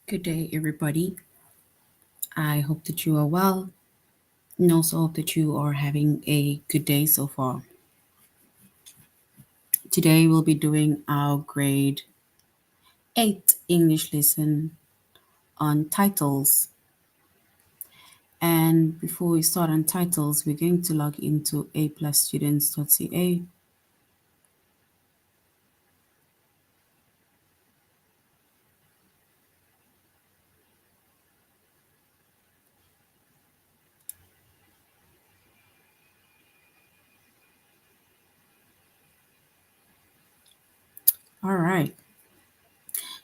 Good day, everybody. I hope that you are well and also hope that you are having a good day so far. Today, we'll be doing our grade 8 English lesson on titles. And before we start on titles, we're going to log into aplusstudents.ca. All right.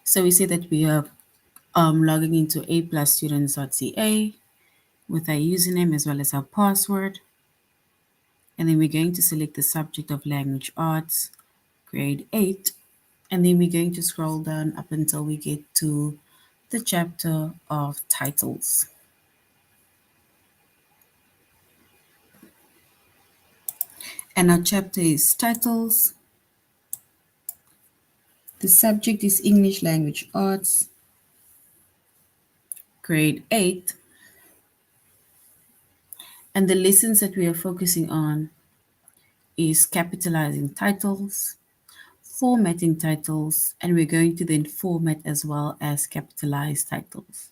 So we see that we are logging into aplusstudents.ca with our username as well as our password. And then we're going to select the subject of language arts, grade 8. And then we're going to scroll down up until we get to the chapter of titles. And our chapter is titles. The subject is English language arts, grade 8. And the lessons that we are focusing on is capitalizing titles, formatting titles, and we're going to then format as well as capitalize titles.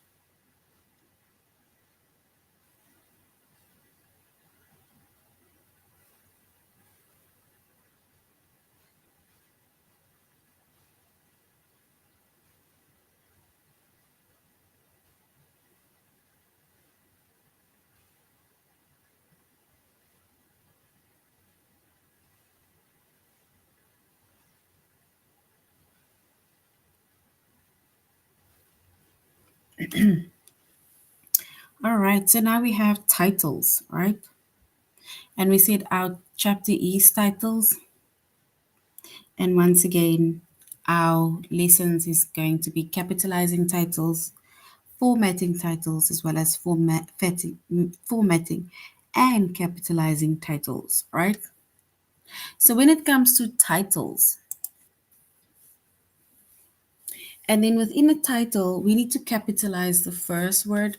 All right, so now we have titles, right? And we said our chapter is titles. And once again, our lessons is going to be capitalizing titles, formatting titles, as well as formatting and capitalizing titles, right? So when it comes to titles, and then within a title, we need to capitalize the first word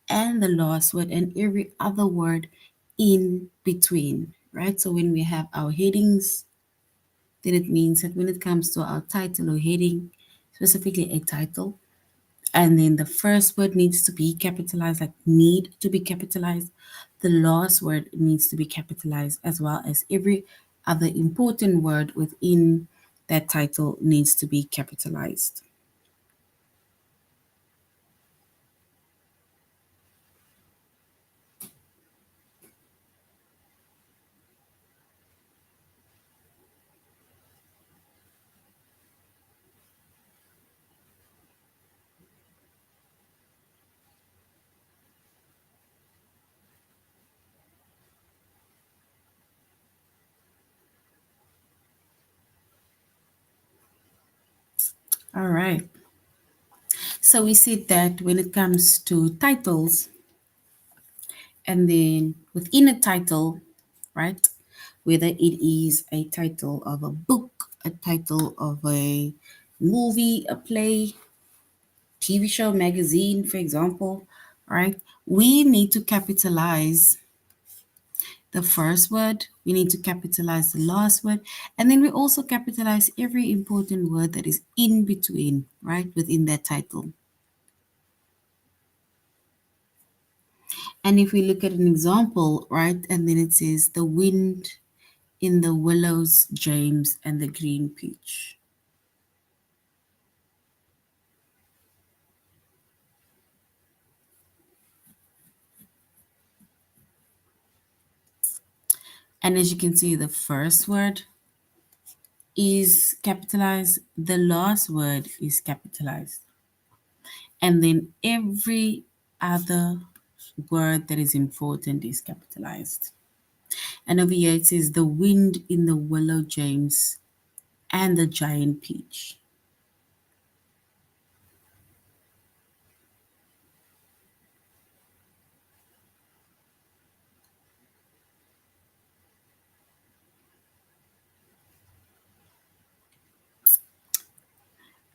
and the last word and every other word in between, right? So when we have our headings, then it means that when it comes to our title or heading, specifically a title, and then the first word needs to be capitalized, like need to be capitalized. The last word needs to be capitalized, as well as every other important word within that title needs to be capitalized. All right. So we see that when it comes to titles, and then within a title, right, whether it is a title of a book, a title of a movie, a play, TV show, magazine, for example, right? We need to capitalize the first word, we need to capitalize the last word, and then we also capitalize every important word that is in between, right, within that title. And if we look at an example, right, and then it says the wind in the willows, James, and the green peach. And as you can see, the first word is capitalized, the last word is capitalized. And then every other word that is important is capitalized. And over here it says the wind in the willow James and the giant peach.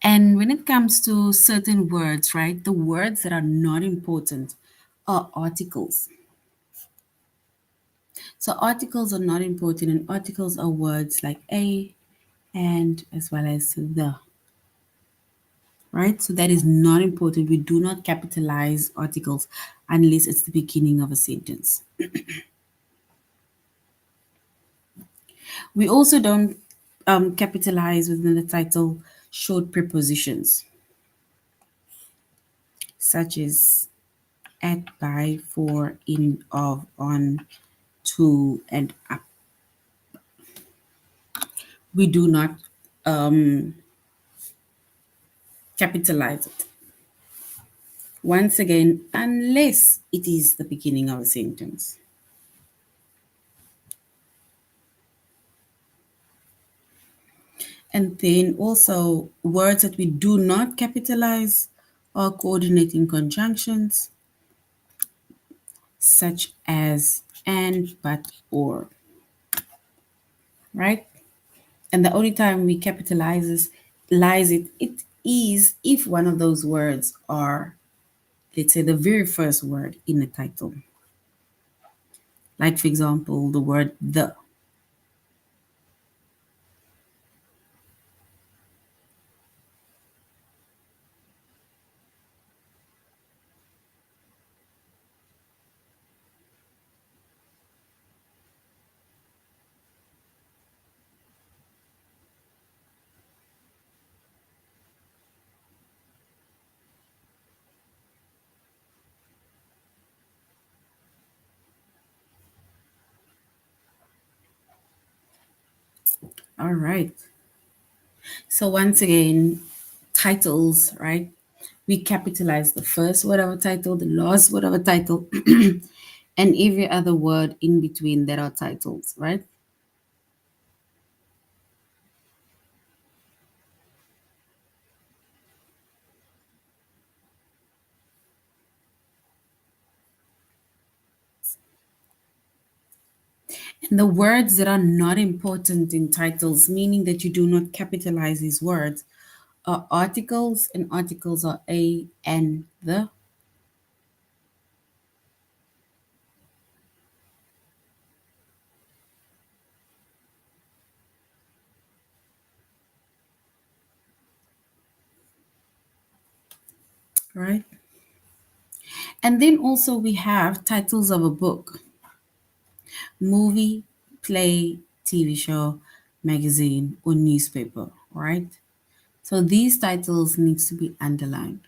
And when it comes to certain words, right, the words that are not important are articles. So articles are not important, and articles are words like a, and, as well as the, right? So that is not important. We do not capitalize articles unless it's the beginning of a sentence. We also don't capitalize within the title short prepositions, such as at, by, for, in, of, on, to, and up. We do not um, capitalize it. Once again, unless it is the beginning of a sentence. And then also, words that we do not capitalize are coordinating conjunctions, such as and, but, or, right? And the only time we capitalizes lies it is if one of those words are, let's say, the very first word in the title. Like, for example, the word the. All right. So once again, titles, right? We capitalize the first word of a title, the last word of a title, and every other word in between that are titles, right? And the words that are not important in titles, meaning that you do not capitalize these words, are articles, and articles are a and the. Right? And then also we have titles of a book, movie, play, TV show, magazine, or newspaper, right? So these titles needs to be underlined.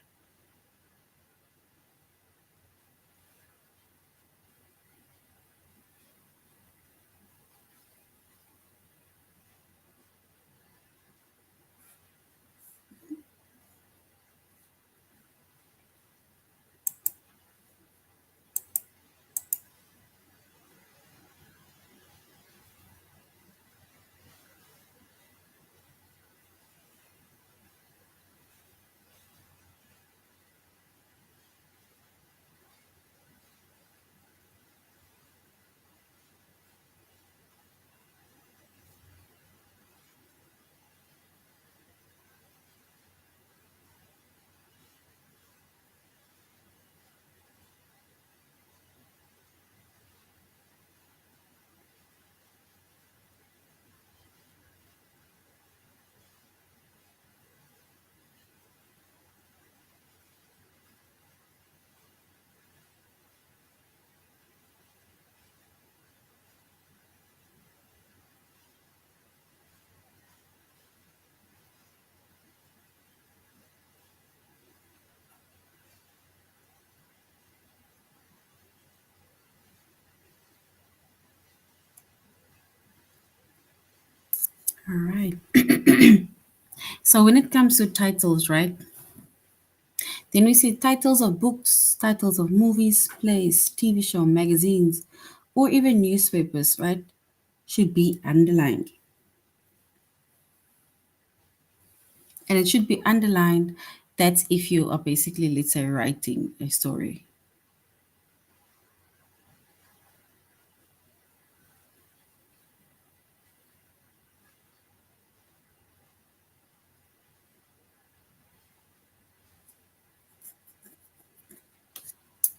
All right. So when it comes to titles, right? Then we see titles of books, titles of movies, plays, TV show, magazines, or even newspapers, right? Should be underlined. And it should be underlined. That's if you are basically, let's say, writing a story.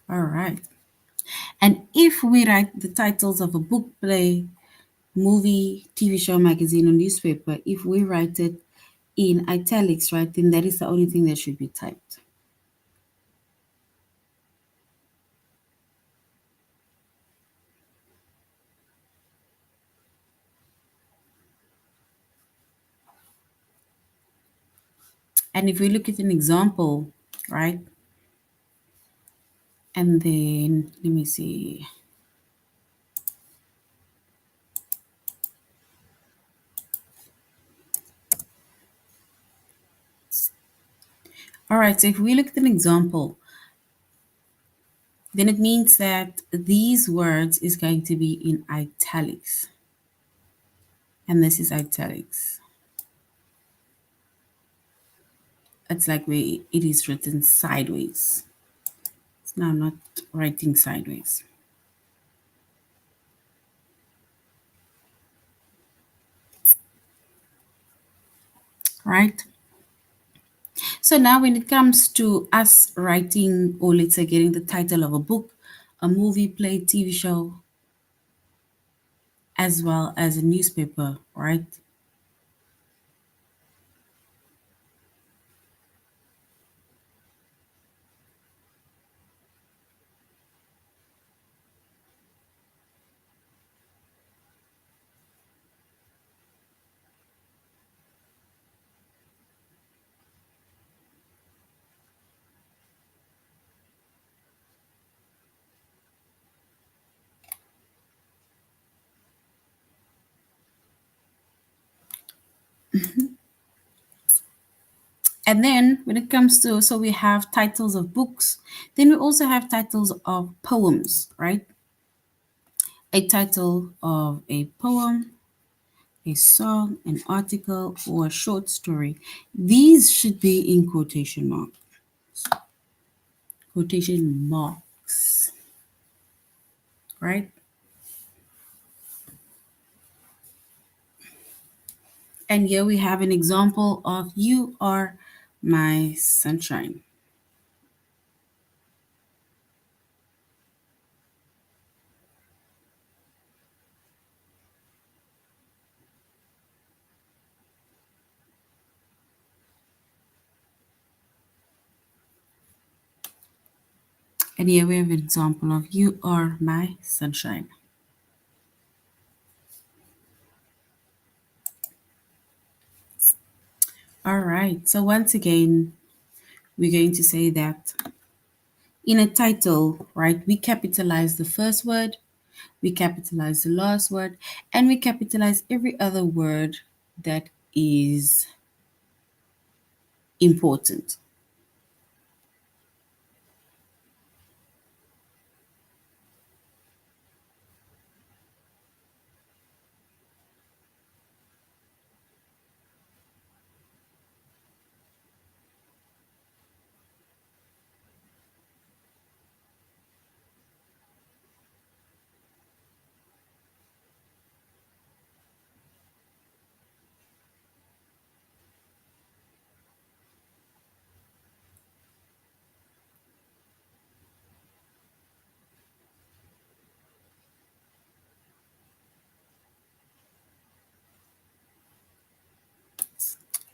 All right. And if we write the titles of a book, play, movie, TV show, magazine, or newspaper, if we write it in italics, right, then that is the only thing that should be typed. And if we look at an example, right, and then let me see. All right, so if we look at an example, then it means that these words is going to be in italics. And this is italics. It's like where it is written sideways. It's now not writing sideways. Right? So now when it comes to us writing, or let's say getting the title of a book, a movie, play, TV show, as well as a newspaper, right? And then when it comes to, so we have titles of books, then we also have titles of poems, right? A title of a poem, a song, an article, or a short story. These should be in quotation marks, right? And here we have an example of "You are my sunshine." And here we have an example of "You are my sunshine." All right. So once again, we're going to say that in a title, right, we capitalize the first word, we capitalize the last word, and we capitalize every other word that is important.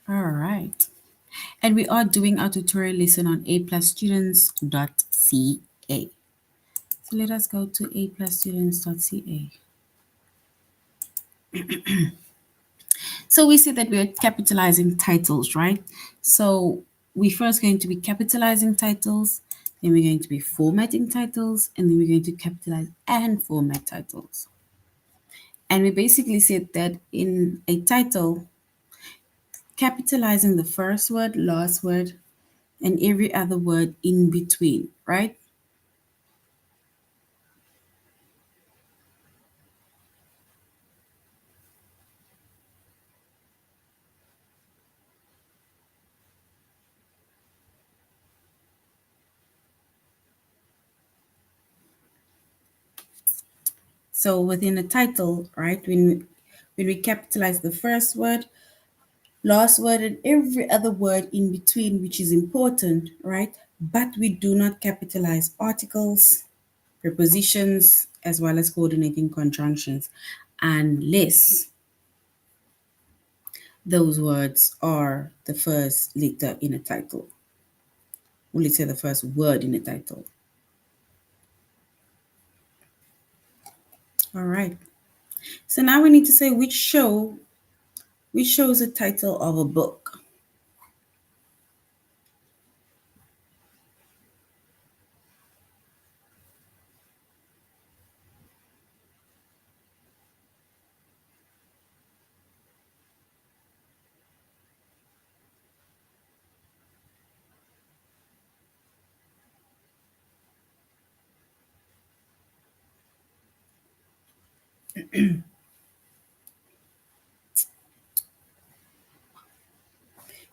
All right. And we are doing our tutorial lesson on aplusstudents.ca. So let us go to aplusstudents.ca. So we see that we are capitalizing titles, right? So we're first going to be capitalizing titles, then we're going to be formatting titles, and then we're going to capitalize and format titles. And we basically said that in a title, capitalizing the first word, last word, and every other word in between, right? So within a title, right, when we capitalize the first word, last word, and every other word in between, which is important, right? but we do not capitalize articles, prepositions, as well as coordinating conjunctions unless those words are the first letter in a title, or let's say the first word in a title. All right. So now we need to say which shows the title of a book.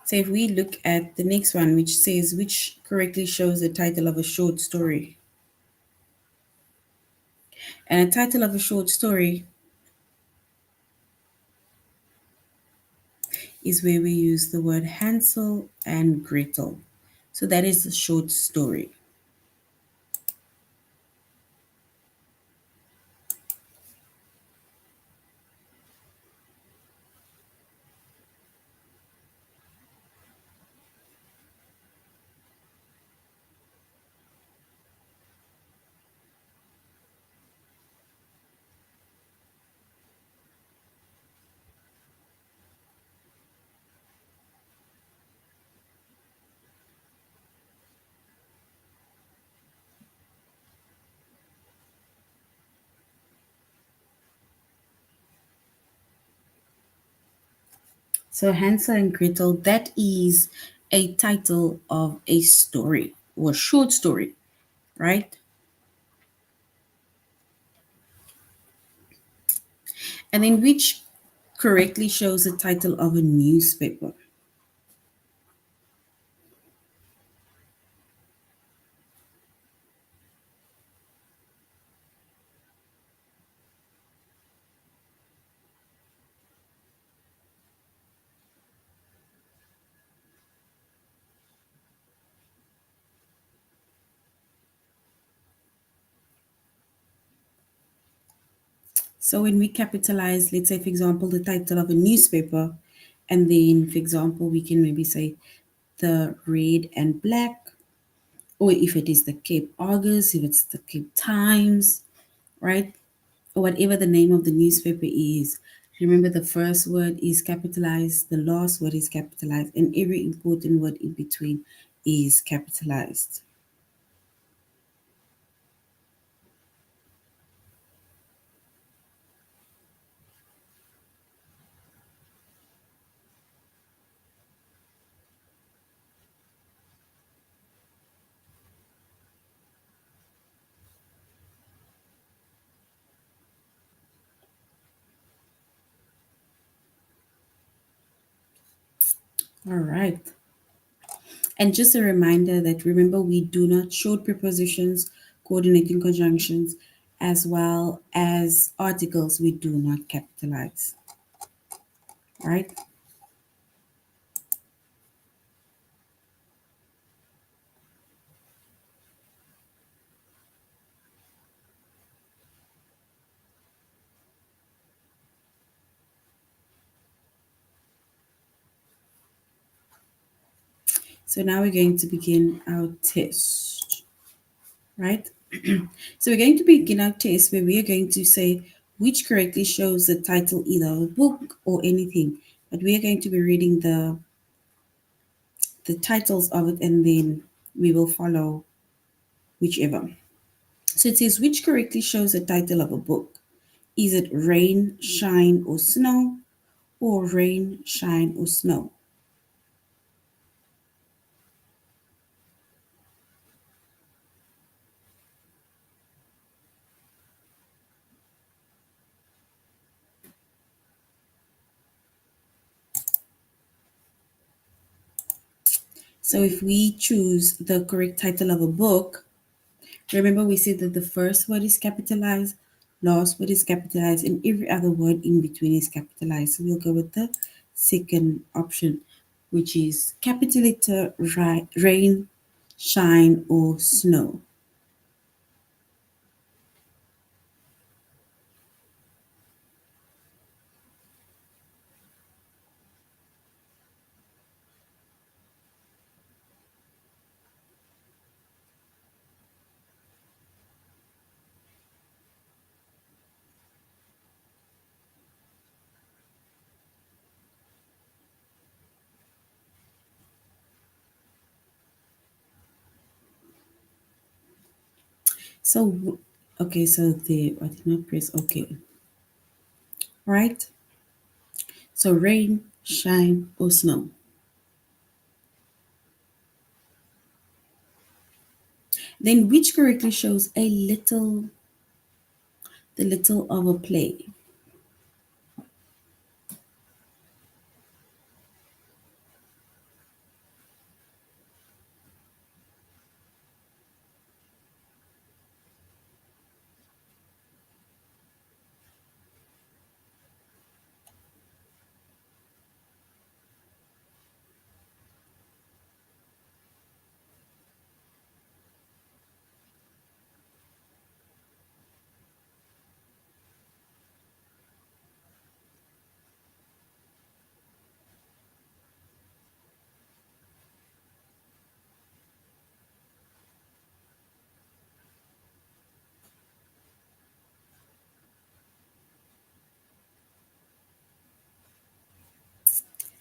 So if we look at the next one, which says which correctly shows the title of a short story. And a title of a short story is where we use the word Hansel and Gretel. So that is a short story. So Hansel and Gretel, that is a title of a story or short story, right? And then which correctly shows the title of a newspaper. So when we capitalize, let's say, for example, the title of a newspaper, and then, for example, we can maybe say the Red and Black, or if it is the Cape Argus, if it's the Cape Times, right? Or whatever the name of the newspaper is. Remember, the first word is capitalized, the last word is capitalized, and every important word in between is capitalized. All right. And just a reminder that remember, we do not short prepositions, coordinating conjunctions, as well as articles, we do not capitalize. Right? So now we're going to begin our test. Right? So we're going to begin our test where we are going to say which correctly shows the title either of a book or anything. But we are going to be reading the titles of it, and then we will follow whichever. So it says which correctly shows the title of a book. Is it Rain, Shine, or Snow? Or Rain, Shine, or Snow? So if we choose the correct title of a book, remember we said that the first word is capitalized, last word is capitalized, and every other word in between is capitalized. So we'll go with the second option, which is capital letter Rain, shine, or snow. So, okay, so I did not press okay, right? So rain, shine, or snow. Then which correctly shows the little of a play?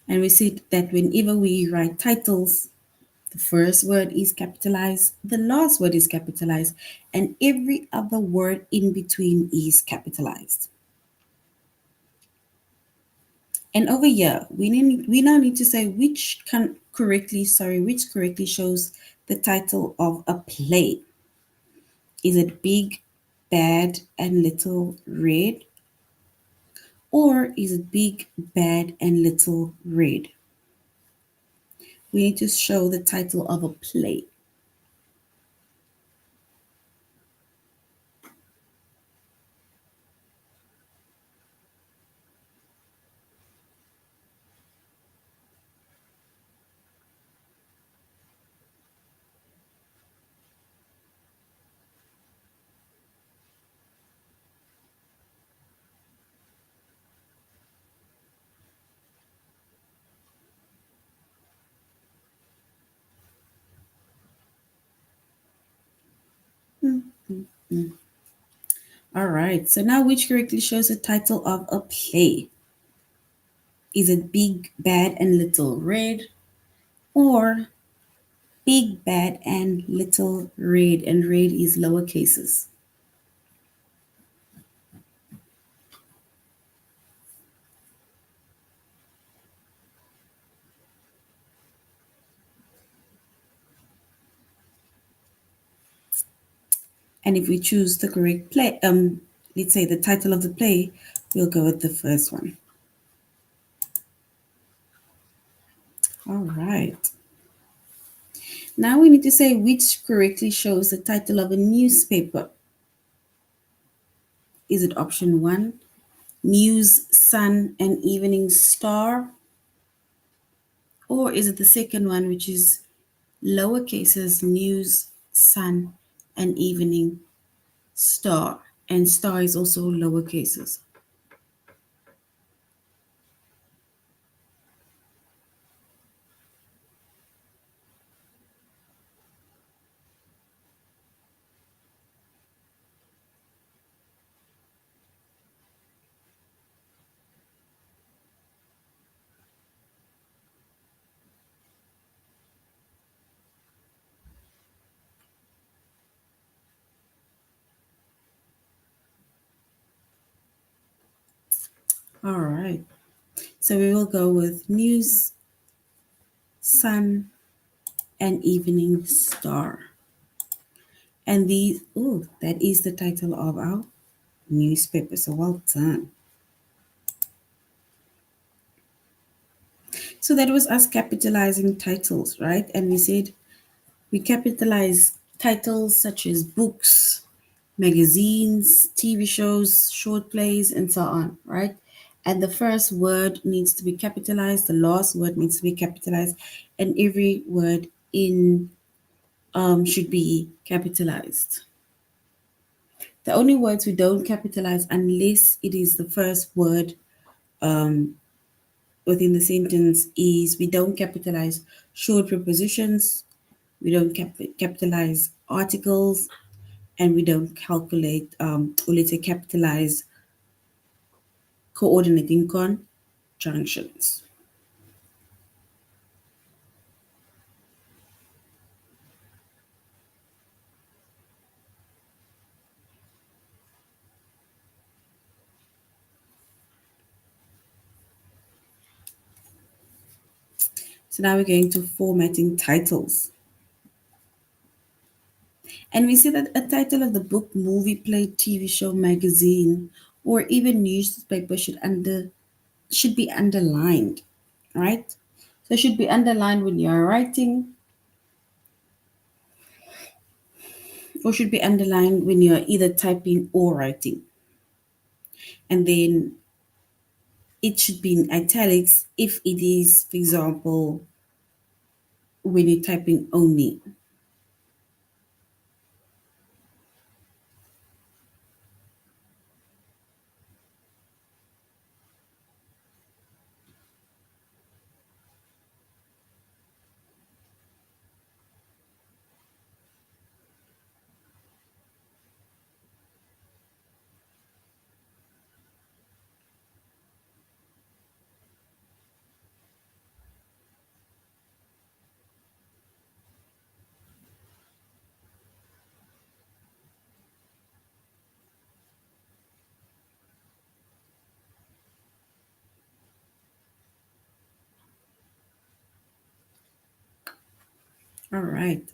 And we see that whenever we write titles, the first word is capitalized, the last word is capitalized, and every other word in between is capitalized. And over here, we now need to say which correctly shows the title of a play. Is it Big, Bad, and Little Red? Or is it Big, Bad, and Little Red? We need to show the title of a play. Mm, mm, mm. All right, so now which correctly shows the title of a play? Is it Big, Bad, and Little Red? Or Big, Bad, and Little Red? And red is lower cases. And if we choose the correct play, let's say the title of the play, we'll go with the first one. All right. Now we need to say which correctly shows the title of a newspaper. Is it option one, News, Sun, and Evening Star? Or is it the second one, which is lower cases, News, Sun, and Evening Star? And star is also lower cases. All right. So we will go with News, Sun, and Evening Star. And these, oh, that is the title of our newspaper. So well done. So that was us capitalizing titles, right? And we said we capitalize titles such as books, magazines, TV shows, short plays, and so on, right? And the first word needs to be capitalized, the last word needs to be capitalized, and every word in should be capitalized. The only words we don't capitalize unless it is the first word um, within the sentence is we don't capitalize short prepositions, we don't capitalize articles, and we don't calculate or let's say capitalize coordinating conjunctions. So now we're going to formatting titles. And we see that a title of the book, movie, play, TV show, magazine, or even newspaper should be underlined, right? So it should be underlined when you're writing, or should be underlined when you're either typing or writing. And then it should be in italics if it is, for example, when you're typing only. All right.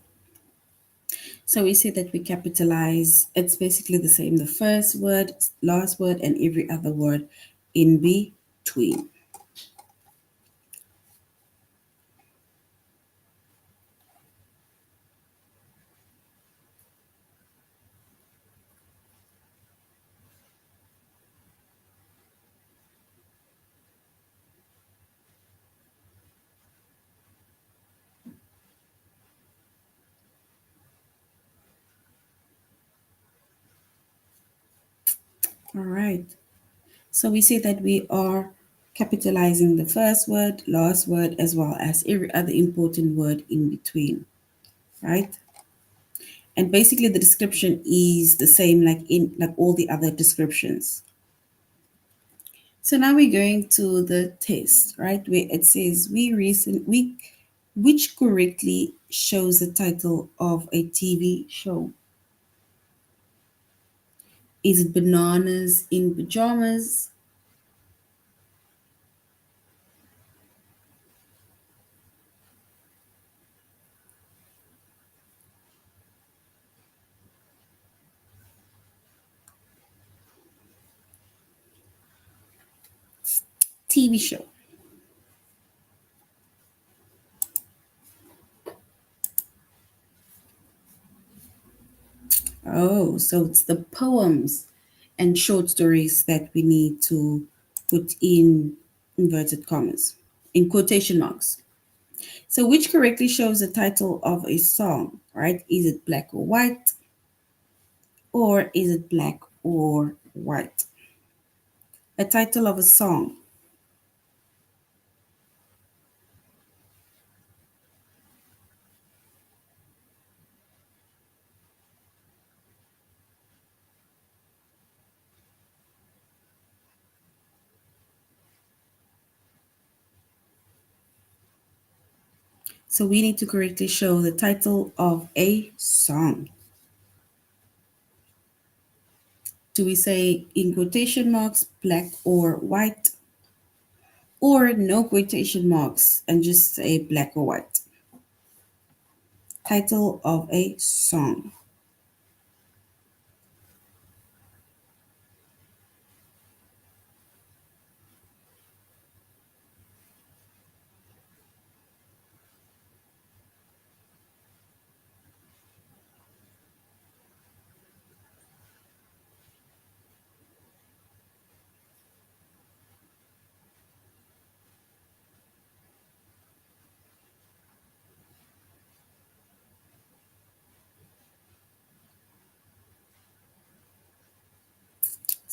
So we say that we capitalize, it's basically the same the first word, last word, and every other word in between. All right. So we say that we are capitalizing the first word, last word, as well as every other important word in between, right? And basically the description is the same like all the other descriptions. So now we're going to the test, right? Where it says we which correctly shows the title of a TV show. Is it Bananas in Pajamas? TV show. Oh, so it's the poems and short stories that we need to put in inverted commas, in quotation marks. So, which correctly shows the title of a song, right? Is it black or white, or is it black or white? A title of a song. So, we need to correctly show the title of a song. Do we say in quotation marks, black or white, or no quotation marks and just say black or white? Title of a song.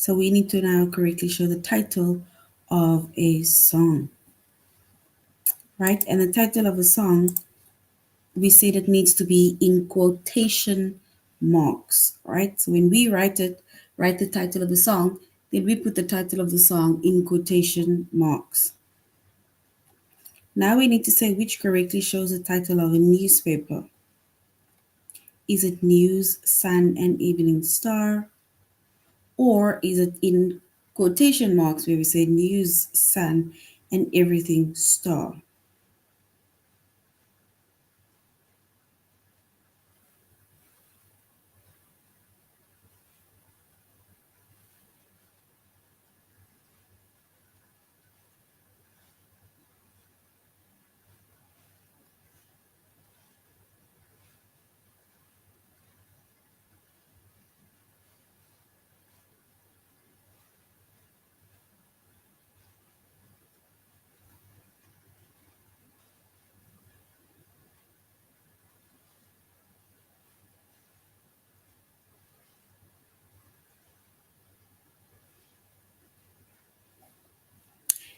So we need to now correctly show the title of a song, right? And the title of a song, we said it needs to be in quotation marks, right? So when we write the title of the song, then we put the title of the song in quotation marks. Now we need to say which correctly shows the title of a newspaper. Is it News, Sun, and Evening Star? Or is it in quotation marks where we say News, Sun, and Everything Star?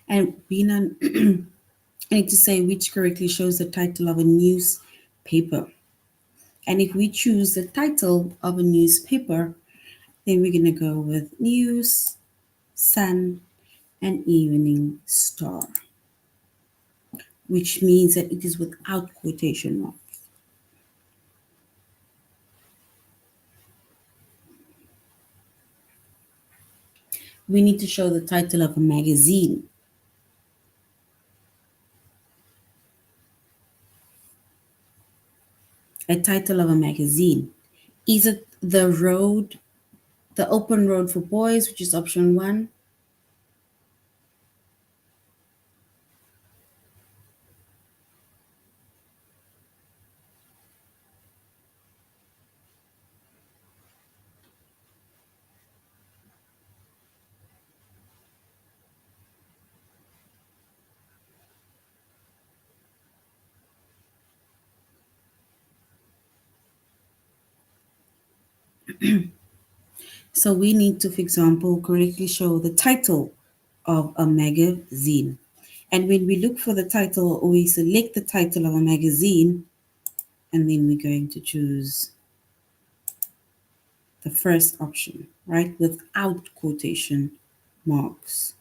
And we now need to say which correctly shows the title of a newspaper. And if we choose the title of a newspaper, then we're going to go with News, Sun, and Evening Star, which means that it is without quotation marks. We need to show the title of a magazine. A title of a magazine. Is it The Road, The Open Road for Boys, which is option one? So we need to, for example, correctly show the title of a magazine. And when we look for the title, we select the title of a magazine, and then we're going to choose the first option, right, without quotation marks.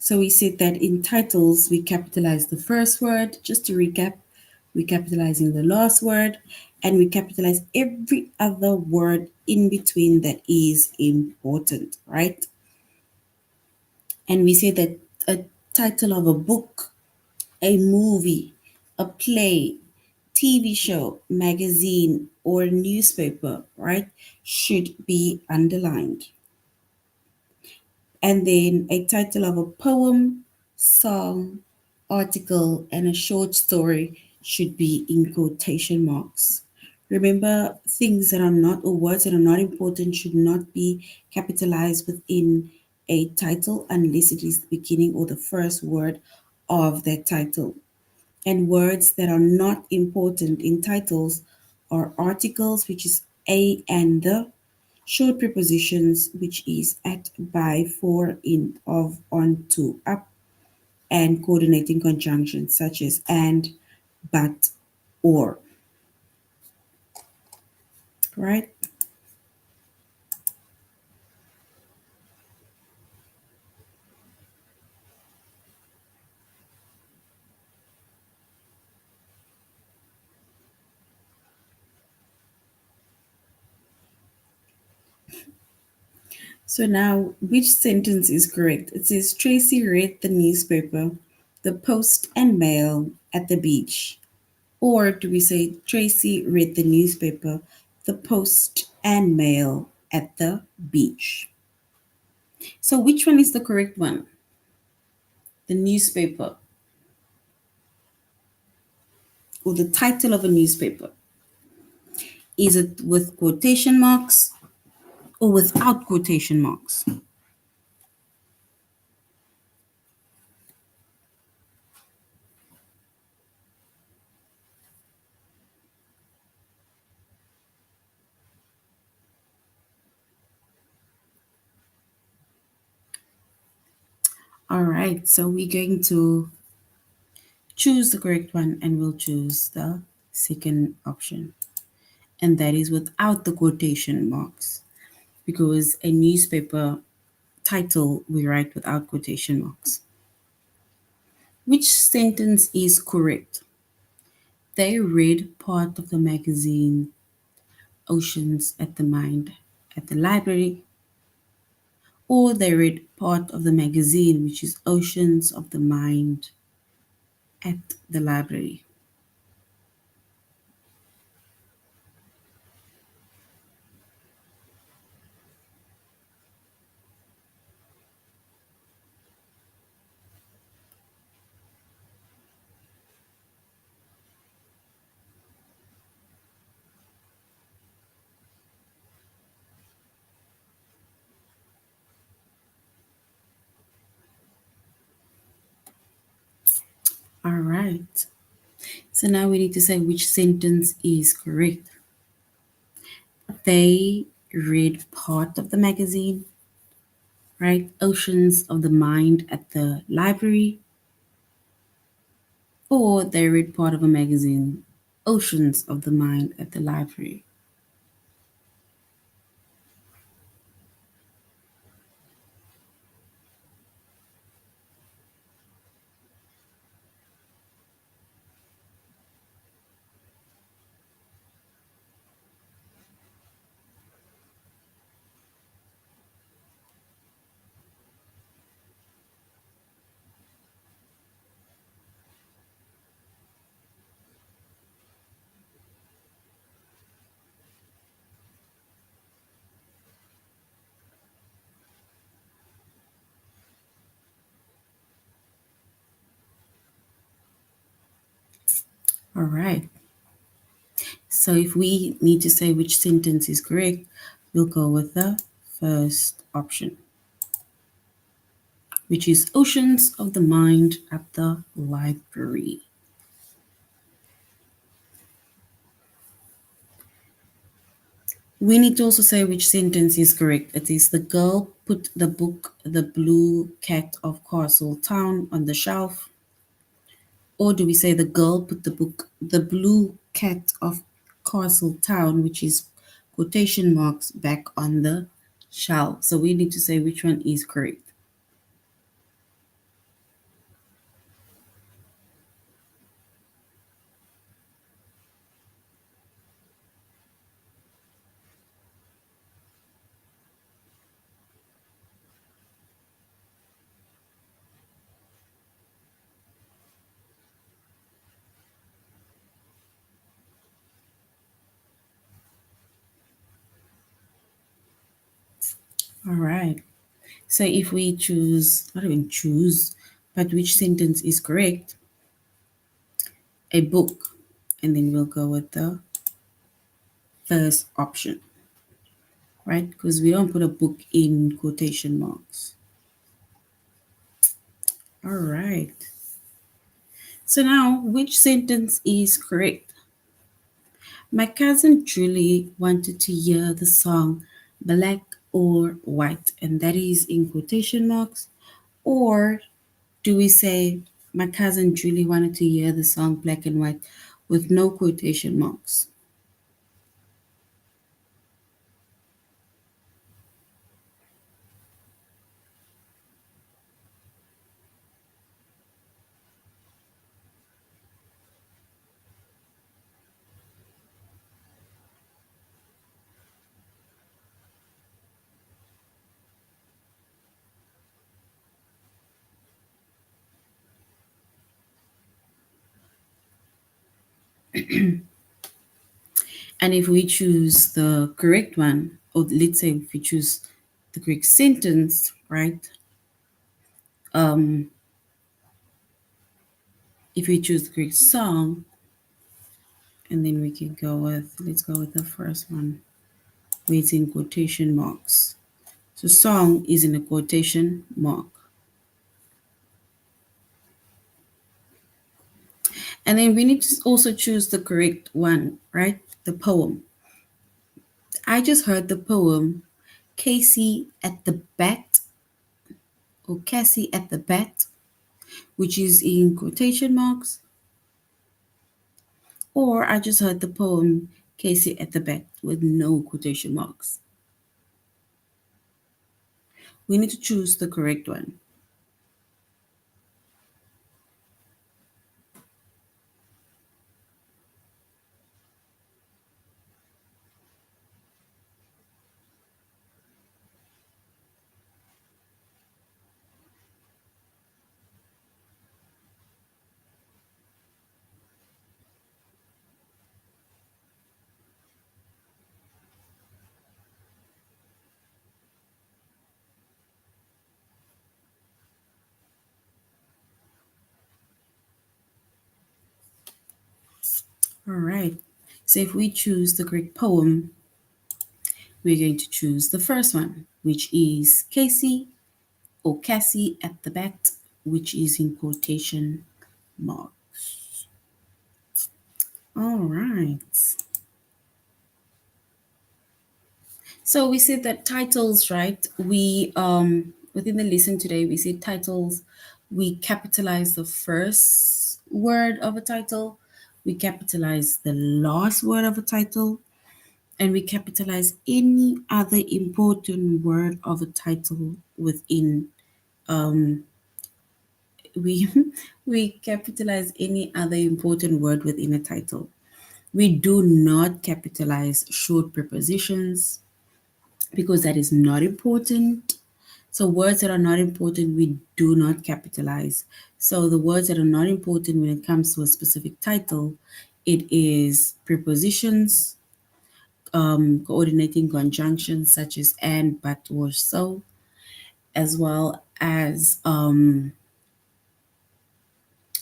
So we said that in titles, we capitalize the first word. Just to recap, we capitalizing the last word, and we capitalize every other word in between that is important, right? And we say that a title of a book, a movie, a play, TV show, magazine, or newspaper, right, should be underlined. And then a title of a poem, song, article, and a short story should be in quotation marks. Remember, things that are not, or words that are not important should not be capitalized within a title unless it is the beginning or the first word of that title. And words that are not important in titles are articles, which is a and the, short prepositions, which is at, by, for, in, of, on, to, up, and coordinating conjunctions such as and, but, or, right? So now, which sentence is correct? It says Tracy read the newspaper, the Post and Mail at the beach. Or do we say Tracy read the newspaper, the Post and Mail at the beach. So, which one is the correct one? The newspaper or the title of a newspaper? Is it with quotation marks or without quotation marks? All right, so we're going to choose the correct one and we'll choose the second option. And that is without the quotation marks because a newspaper title we write without quotation marks. Which sentence is correct? They read part of the magazine Oceans at the Mind at the library, or they read part of the magazine, which is Oceans of the Mind at the library. All right. So now we need to say which sentence is correct. They read part of the magazine, right? Oceans of the Mind at the library, or they read part of a magazine, Oceans of the Mind at the library. All right. So if we need to say which sentence is correct, we'll go with the first option, which is Oceans of the Mind at the library. We need to also say which sentence is correct. It is the girl put the book The Blue Cat of Castle Town on the shelf. Or do we say the girl put the book The Blue Cat of Castle Town, which is quotation marks, back on the shelf? So we need to say which one is correct. All right. So if we choose, not even choose, but which sentence is correct, a book, and then we'll go with the first option, right? Because we don't put a book in quotation marks. All right. So now, which sentence is correct? My cousin Julie wanted to hear the song Black or White, and that is in quotation marks. Or do we say my cousin Julie wanted to hear the song Black and White with no quotation marks? And if we choose the correct one, or let's say if we choose the Greek sentence, right? If we choose the Greek song, and then we can go with, let's go with the first one, where it's in quotation marks. So song is in a quotation mark. And then we need to also choose the correct one, right? The poem. I just heard the poem Casey at the Bat, or Cassie at the Bat, which is in quotation marks, or I just heard the poem Casey at the Bat with no quotation marks. We need to choose the correct one. All right. So if we choose the correct poem, we're going to choose the first one, which is Casey or Cassie at the Bat, which is in quotation mark. All right. So we said that titles, right? We within the lesson today, we said titles. We capitalize the first word of a title. We capitalize the last word of a title, and we capitalize any other important word of a title within. We we capitalize any other important word within a title. We do not capitalize short prepositions because that is not important. So words that are not important, we do not capitalize. So the words that are not important when it comes to a specific title, it is prepositions, coordinating conjunctions such as and, but, or, so, as well as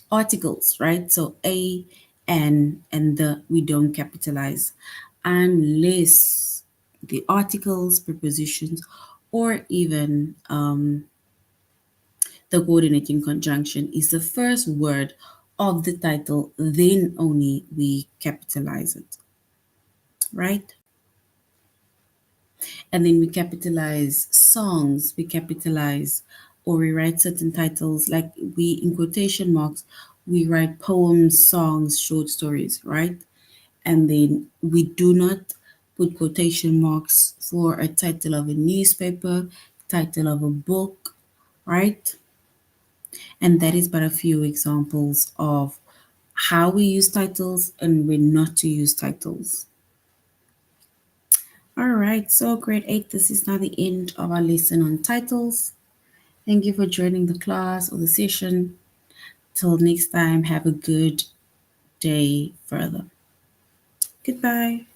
articles, right? So a, and the, we don't capitalize unless the articles, prepositions, or even the coordinating conjunction is the first word of the title, then only we capitalize it, right? And then we capitalize songs, we capitalize or we write certain titles, like we, in quotation marks, we write poems, songs, short stories, right? And then we do not put quotation marks for a title of a newspaper, title of a book, right? And that is but a few examples of how we use titles and when not to use titles. All right, so grade 8, this is now the end of our lesson on titles. Thank you for joining the class or the session. Till next time, have a good day further. Goodbye.